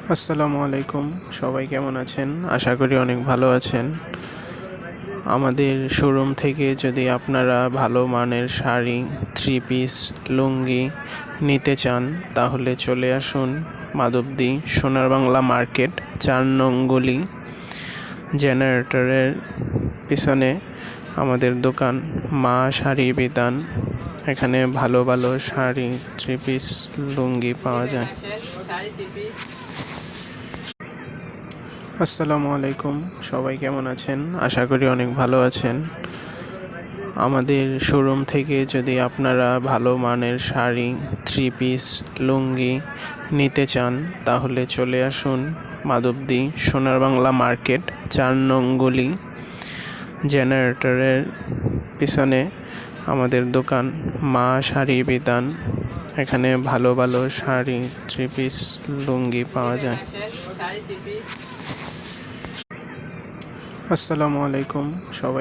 আসসালামু আলাইকুম। সবাই কেমন আছেন? আশা করি অনেক ভালো আছেন। আমাদের শোরুম থেকে যদি আপনারা ভালো মানের শাড়ি, থ্রি পিস, লুঙ্গি নিতে চান তাহলে চলে আসুন মাধবদী সোনার বাংলা মার্কেট ৪ নং গলি, জেনারেটরের পিছনে আমাদের দোকান মা শাড়ি বিতান। এখানে ভালো ভালো শাড়ি, থ্রি পিস, লুঙ্গি পাওয়া যায়। আসসালামু আলাইকুম। সবাই কেমন আছেন? আশা করি অনেক ভালো আছেন। আমাদের শোরুম থেকে যদি আপনারা ভালো মানের শাড়ি, থ্রি পিস, লুঙ্গি নিতে চান তাহলে চলে আসুন মাধবদী সোনার বাংলা মার্কেট ৪ নং গলি, জেনারেটরের পিছনে আমাদের দোকান মা শাড়ি বিতান। এখানে ভালো ভালো শাড়ি, থ্রি পিস, লুঙ্গি পাওয়া যায়। আসসালামু আলাইকুম। সবাই